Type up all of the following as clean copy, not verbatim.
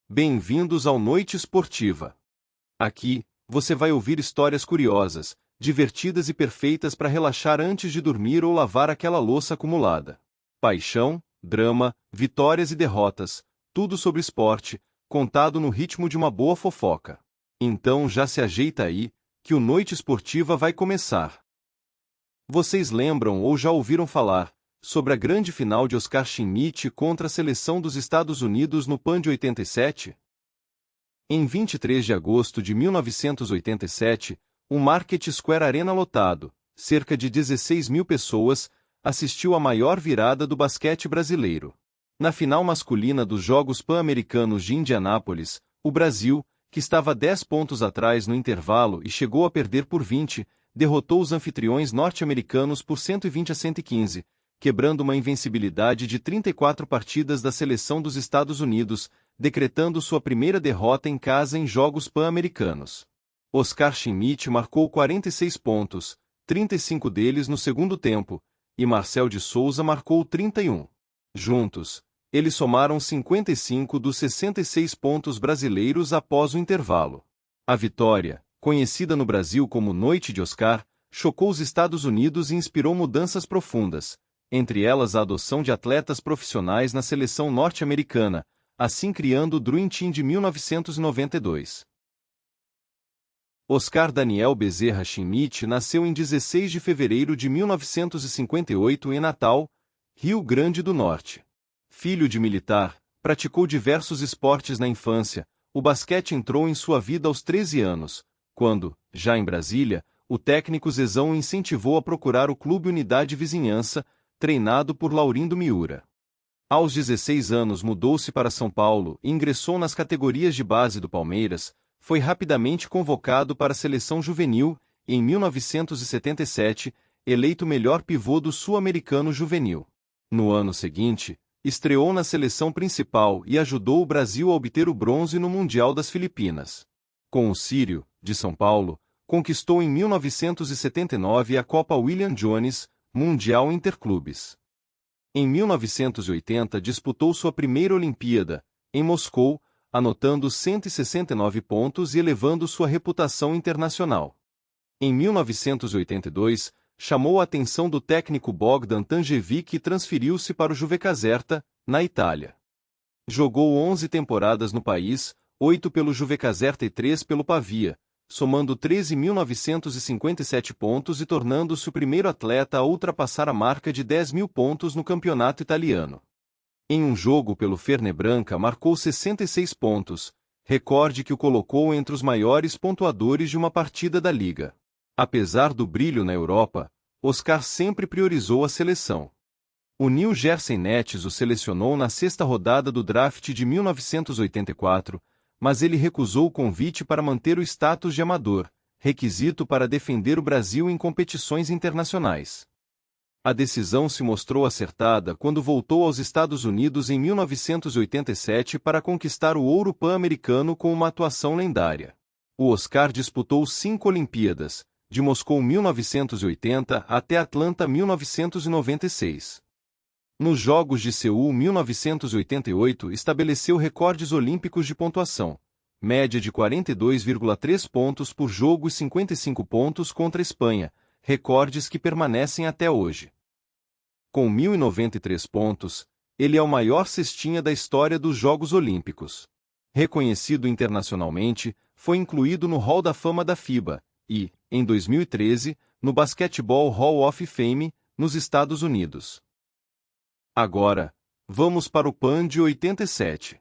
Bem-vindos ao Noite Esportiva. Aqui, você vai ouvir histórias curiosas, divertidas e perfeitas para relaxar antes de dormir ou lavar aquela louça acumulada. Paixão, drama, vitórias e derrotas, tudo sobre esporte, contado no ritmo de uma boa fofoca. Então já se ajeita aí, que o Noite Esportiva vai começar. Vocês lembram ou já ouviram falar sobre a grande final de Oscar Schmidt contra a seleção dos Estados Unidos no PAN de 87? Em 23 de agosto de 1987, o Market Square Arena lotado, cerca de 16 mil pessoas, assistiu à maior virada do basquete brasileiro. Na final masculina dos Jogos Pan-Americanos de Indianápolis, o Brasil, que estava 10 pontos atrás no intervalo e chegou a perder por 20, derrotou os anfitriões norte-americanos por 120-115, quebrando uma invencibilidade de 34 partidas da seleção dos Estados Unidos, decretando sua primeira derrota em casa em Jogos Pan-Americanos. Oscar Schmidt marcou 46 pontos, 35 deles no segundo tempo, e Marcel de Souza marcou 31. Juntos, eles somaram 55 dos 66 pontos brasileiros após o intervalo. A vitória, conhecida no Brasil como Noite de Oscar, chocou os Estados Unidos e inspirou mudanças profundas, entre elas a adoção de atletas profissionais na seleção norte-americana, assim criando o Dream Team de 1992. Oscar Daniel Bezerra Schmidt nasceu em 16 de fevereiro de 1958 em Natal, Rio Grande do Norte. Filho de militar, praticou diversos esportes na infância. O basquete entrou em sua vida aos 13 anos, quando, já em Brasília, o técnico Zezão o incentivou a procurar o Clube Unidade Vizinhança, treinado por Laurindo Miura. Aos 16 anos mudou-se para São Paulo e ingressou nas categorias de base do Palmeiras, foi rapidamente convocado para a seleção juvenil e, em 1977, eleito melhor pivô do Sul-Americano Juvenil. No ano seguinte, estreou na seleção principal e ajudou o Brasil a obter o bronze no Mundial das Filipinas. Com o Sírio, de São Paulo, conquistou em 1979 a Copa William Jones, Mundial Interclubes. Em 1980 disputou sua primeira Olimpíada, em Moscou, anotando 169 pontos e elevando sua reputação internacional. Em 1982, chamou a atenção do técnico Bogdan Tanjevic e transferiu-se para o Juve Caserta, na Itália. Jogou 11 temporadas no país, 8 pelo Juve Caserta e 3 pelo Pavia, somando 13.957 pontos e tornando-se o primeiro atleta a ultrapassar a marca de 10 mil pontos no campeonato italiano. Em um jogo pelo Fernebranca marcou 66 pontos, recorde que o colocou entre os maiores pontuadores de uma partida da Liga. Apesar do brilho na Europa, Oscar sempre priorizou a seleção. O New Jersey Nets o selecionou na sexta rodada do draft de 1984, mas ele recusou o convite para manter o status de amador, requisito para defender o Brasil em competições internacionais. A decisão se mostrou acertada quando voltou aos Estados Unidos em 1987 para conquistar o ouro pan-americano com uma atuação lendária. O Oscar disputou 5 Olimpíadas, de Moscou 1980 até Atlanta 1996. Nos Jogos de Seul 1988 estabeleceu recordes olímpicos de pontuação, média de 42,3 pontos por jogo e 55 pontos contra a Espanha, recordes que permanecem até hoje. Com 1.093 pontos, ele é o maior cestinha da história dos Jogos Olímpicos. Reconhecido internacionalmente, foi incluído no Hall da Fama da FIBA e, em 2013, no Basketball Hall of Fame, nos Estados Unidos. Agora, vamos para o PAN de 87.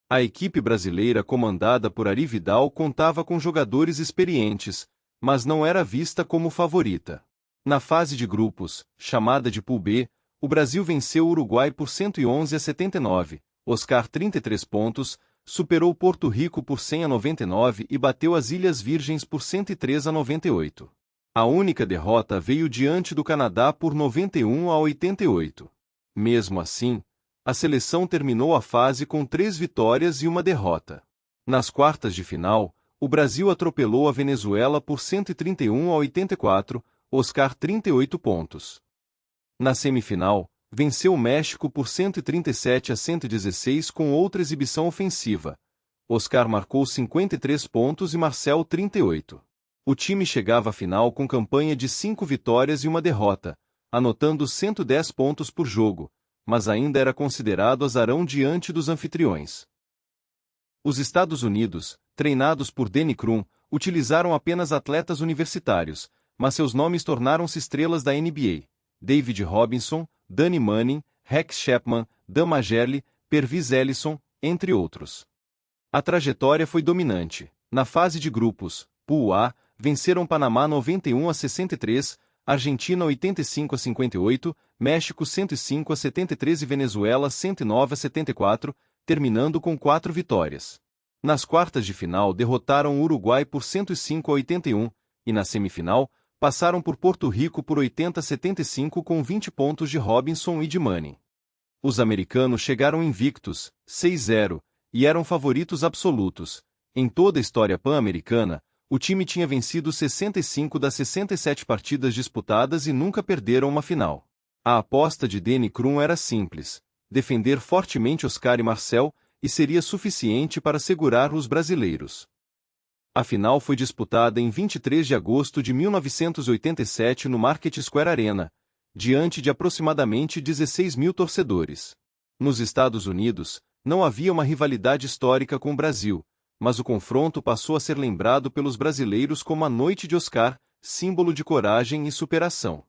A equipe brasileira comandada por Ari Vidal contava com jogadores experientes, mas não era vista como favorita. Na fase de grupos, chamada de Pool B, o Brasil venceu o Uruguai por 111-79, Oscar 33 pontos, superou Porto Rico por 100-99 e bateu as Ilhas Virgens por 103-98. A única derrota veio diante do Canadá por 91-88. Mesmo assim, a seleção terminou a fase com 3 vitórias e uma derrota. Nas quartas de final, o Brasil atropelou a Venezuela por 131-84, Oscar 38 pontos. Na semifinal, Venceu o México por 137-116 com outra exibição ofensiva. Oscar marcou 53 pontos e Marcel 38. O time chegava à final com campanha de 5 vitórias e uma derrota, anotando 110 pontos por jogo, mas ainda era considerado azarão diante dos anfitriões. Os Estados Unidos, treinados por Denny Crum, utilizaram apenas atletas universitários, mas seus nomes tornaram-se estrelas da NBA. David Robinson, Danny Manning, Rex Chapman, Dan Majerle, Pervis Ellison, entre outros. A trajetória foi dominante. Na fase de grupos, Pool A, venceram Panamá 91-63, Argentina 85-58, México 105-73 e Venezuela 109-74, terminando com 4 vitórias. Nas quartas de final derrotaram o Uruguai por 105-81, e na semifinal, passaram por Porto Rico por 80-75 com 20 pontos de Robinson e de Manning. Os americanos chegaram invictos, 6-0, e eram favoritos absolutos. Em toda a história pan-americana, o time tinha vencido 65 das 67 partidas disputadas e nunca perderam uma final. A aposta de Denny Crum era simples: defender fortemente Oscar e Marcel, e seria suficiente para segurar os brasileiros. A final foi disputada em 23 de agosto de 1987 no Market Square Arena, diante de aproximadamente 16 mil torcedores. Nos Estados Unidos, não havia uma rivalidade histórica com o Brasil, mas o confronto passou a ser lembrado pelos brasileiros como a Noite de Oscar, símbolo de coragem e superação.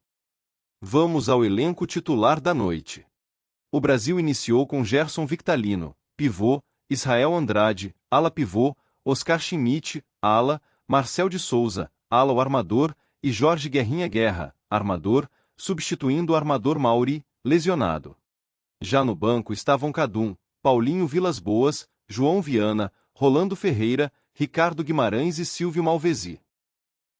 Vamos ao elenco titular da noite. O Brasil iniciou com Gerson Victalino, pivô, Israel Andrade, ala pivô, Oscar Schmidt, ala, Marcel de Souza, ala o armador, e Jorge Guerrinha Guerra, armador, substituindo o armador Mauri, lesionado. Já no banco estavam Cadum, Paulinho Vilas Boas, João Viana, Rolando Ferreira, Ricardo Guimarães e Silvio Malvesi.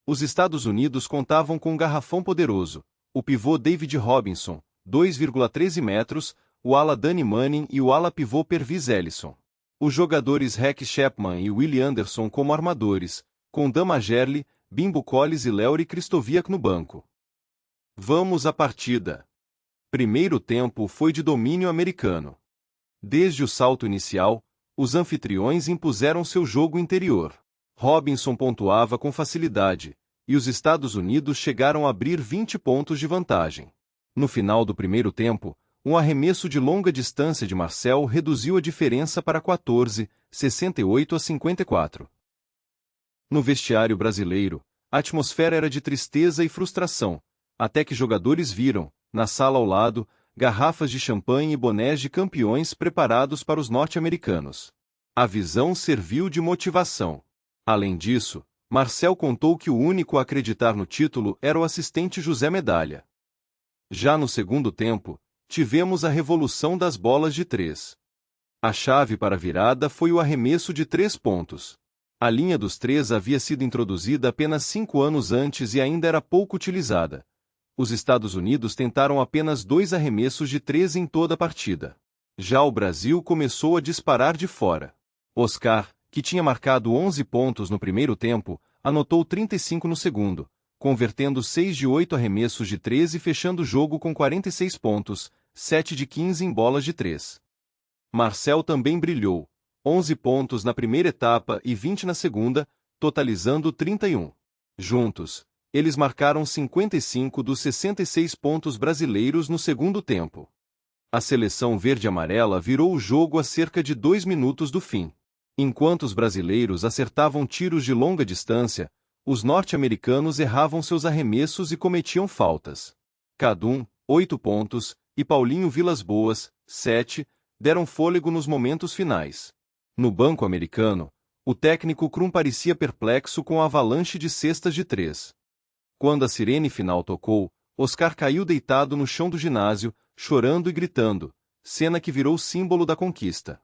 Os Estados Unidos contavam com um garrafão poderoso, o pivô David Robinson, 2,13 metros, o ala Danny Manning e o ala pivô Pervis Ellison. Os jogadores Rex Chapman e Willie Anderson como armadores, com Dan Majerle, Bimbo Collis e Léury Krystowiak no banco. Vamos à partida. Primeiro tempo foi de domínio americano. Desde o salto inicial, os anfitriões impuseram seu jogo interior. Robinson pontuava com facilidade, e os Estados Unidos chegaram a abrir 20 pontos de vantagem. No final do primeiro tempo, um arremesso de longa distância de Marcel reduziu a diferença para 14, 68-54. No vestiário brasileiro, a atmosfera era de tristeza e frustração, até que jogadores viram, na sala ao lado, garrafas de champanhe e bonés de campeões preparados para os norte-americanos. A visão serviu de motivação. Além disso, Marcel contou que o único a acreditar no título era o assistente José Medalha. Já no segundo tempo, tivemos a revolução das bolas de 3. A chave para a virada foi o arremesso de 3 pontos. A linha dos 3 havia sido introduzida apenas 5 anos antes e ainda era pouco utilizada. Os Estados Unidos tentaram apenas 2 arremessos de 3 em toda a partida. Já o Brasil começou a disparar de fora. Oscar, que tinha marcado 11 pontos no primeiro tempo, anotou 35 no segundo, convertendo 6 de 8 arremessos de 3 e fechando o jogo com 46 pontos, 7 de 15 em bolas de 3. Marcel também brilhou, 11 pontos na primeira etapa e 20 na segunda, totalizando 31. Juntos, eles marcaram 55 dos 66 pontos brasileiros no segundo tempo. A seleção verde-amarela virou o jogo a cerca de 2 minutos do fim. Enquanto os brasileiros acertavam tiros de longa distância, os norte-americanos erravam seus arremessos e cometiam faltas. Cadum, 8 pontos, e Paulinho Vilas Boas, 7, deram fôlego nos momentos finais. No banco americano, o técnico Crum parecia perplexo com a avalanche de cestas de 3. Quando a sirene final tocou, Oscar caiu deitado no chão do ginásio, chorando e gritando, cena que virou símbolo da conquista.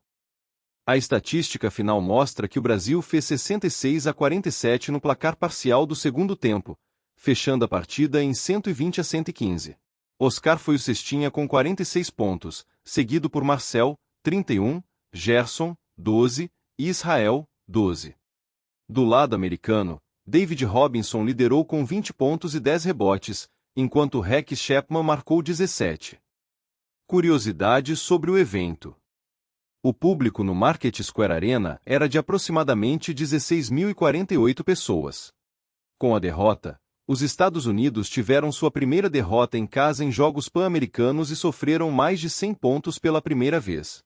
A estatística final mostra que o Brasil fez 66-47 no placar parcial do segundo tempo, fechando a partida em 120-115. Oscar foi o cestinha com 46 pontos, seguido por Marcel, 31, Gerson, 12, e Israel, 12. Do lado americano, David Robinson liderou com 20 pontos e 10 rebotes, enquanto Rex Chapman marcou 17. Curiosidades sobre o evento. O público no Market Square Arena era de aproximadamente 16.048 pessoas. Com a derrota, os Estados Unidos tiveram sua primeira derrota em casa em Jogos Pan-Americanos e sofreram mais de 100 pontos pela primeira vez.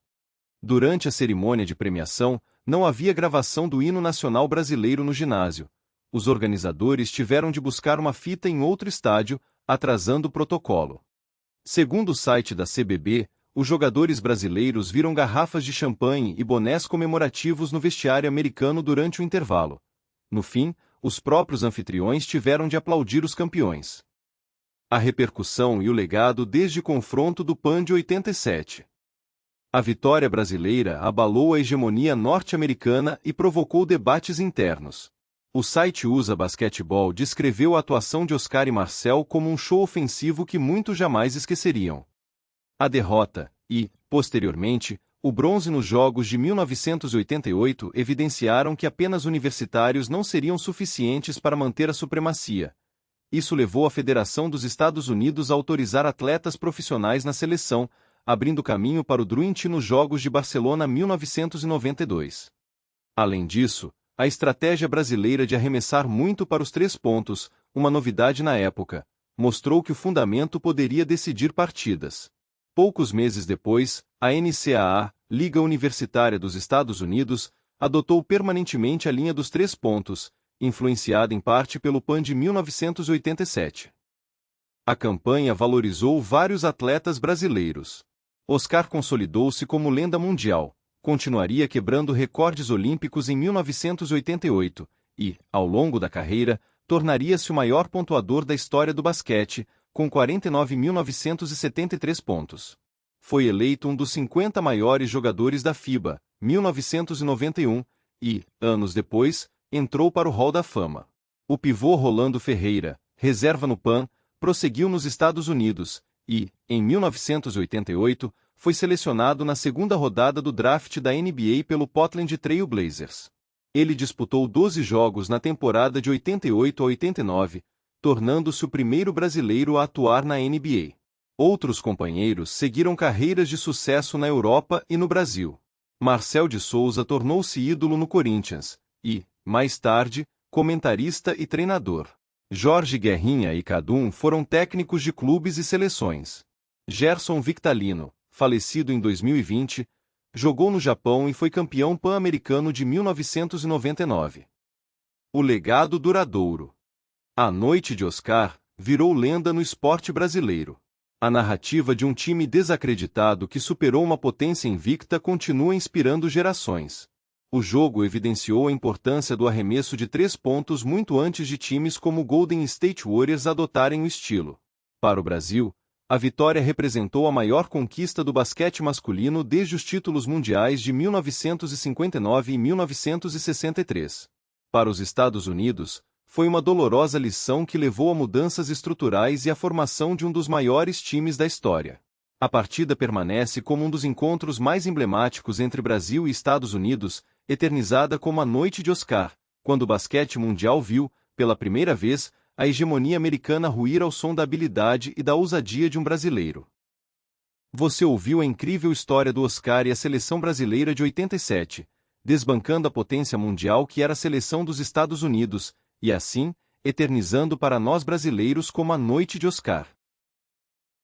Durante a cerimônia de premiação, não havia gravação do hino nacional brasileiro no ginásio. Os organizadores tiveram de buscar uma fita em outro estádio, atrasando o protocolo. Segundo o site da CBB, os jogadores brasileiros viram garrafas de champanhe e bonés comemorativos no vestiário americano durante o intervalo. No fim, os próprios anfitriões tiveram de aplaudir os campeões. A repercussão e o legado desde o confronto do PAN de 87. A vitória brasileira abalou a hegemonia norte-americana e provocou debates internos. O site USA Basketball descreveu a atuação de Oscar e Marcel como um show ofensivo que muitos jamais esqueceriam. A derrota e, posteriormente, o bronze nos Jogos de 1988 evidenciaram que apenas universitários não seriam suficientes para manter a supremacia. Isso levou a Federação dos Estados Unidos a autorizar atletas profissionais na seleção, abrindo caminho para o Dream Team nos Jogos de Barcelona 1992. Além disso, a estratégia brasileira de arremessar muito para os 3 pontos, uma novidade na época, mostrou que o fundamento poderia decidir partidas. Poucos meses depois, a NCAA, Liga Universitária dos Estados Unidos, adotou permanentemente a linha dos 3 pontos, influenciada em parte pelo PAN de 1987. A campanha valorizou vários atletas brasileiros. Oscar consolidou-se como lenda mundial, continuaria quebrando recordes olímpicos em 1988 e, ao longo da carreira, tornaria-se o maior pontuador da história do basquete, com 49.973 pontos. Foi eleito um dos 50 maiores jogadores da FIBA, 1991, e, anos depois, entrou para o Hall da Fama. O pivô Rolando Ferreira, reserva no PAN, prosseguiu nos Estados Unidos e, em 1988, foi selecionado na segunda rodada do draft da NBA pelo Portland Trail Blazers. Ele disputou 12 jogos na temporada de 88 a 89, tornando-se o primeiro brasileiro a atuar na NBA. Outros companheiros seguiram carreiras de sucesso na Europa e no Brasil. Marcel de Souza tornou-se ídolo no Corinthians e, mais tarde, comentarista e treinador. Jorge Guerrinha e Kadum foram técnicos de clubes e seleções. Gerson Victalino, falecido em 2020, jogou no Japão e foi campeão pan-americano de 1999. O legado duradouro. A noite de Oscar virou lenda no esporte brasileiro. A narrativa de um time desacreditado que superou uma potência invicta continua inspirando gerações. O jogo evidenciou a importância do arremesso de 3 pontos muito antes de times como o Golden State Warriors adotarem o estilo. Para o Brasil, a vitória representou a maior conquista do basquete masculino desde os títulos mundiais de 1959 e 1963. Para os Estados Unidos, foi uma dolorosa lição que levou a mudanças estruturais e à formação de um dos maiores times da história. A partida permanece como um dos encontros mais emblemáticos entre Brasil e Estados Unidos, eternizada como a Noite de Oscar, quando o basquete mundial viu, pela primeira vez, a hegemonia americana ruir ao som da habilidade e da ousadia de um brasileiro. Você ouviu a incrível história do Oscar e a seleção brasileira de 87, desbancando a potência mundial que era a seleção dos Estados Unidos, e assim, eternizando para nós brasileiros como a Noite de Oscar.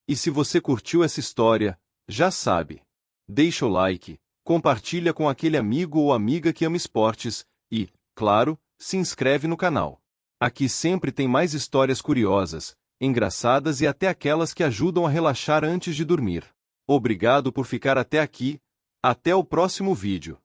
E se você curtiu essa história, já sabe. Deixa o like, compartilha com aquele amigo ou amiga que ama esportes e, claro, se inscreve no canal. Aqui sempre tem mais histórias curiosas, engraçadas e até aquelas que ajudam a relaxar antes de dormir. Obrigado por ficar até aqui, até o próximo vídeo.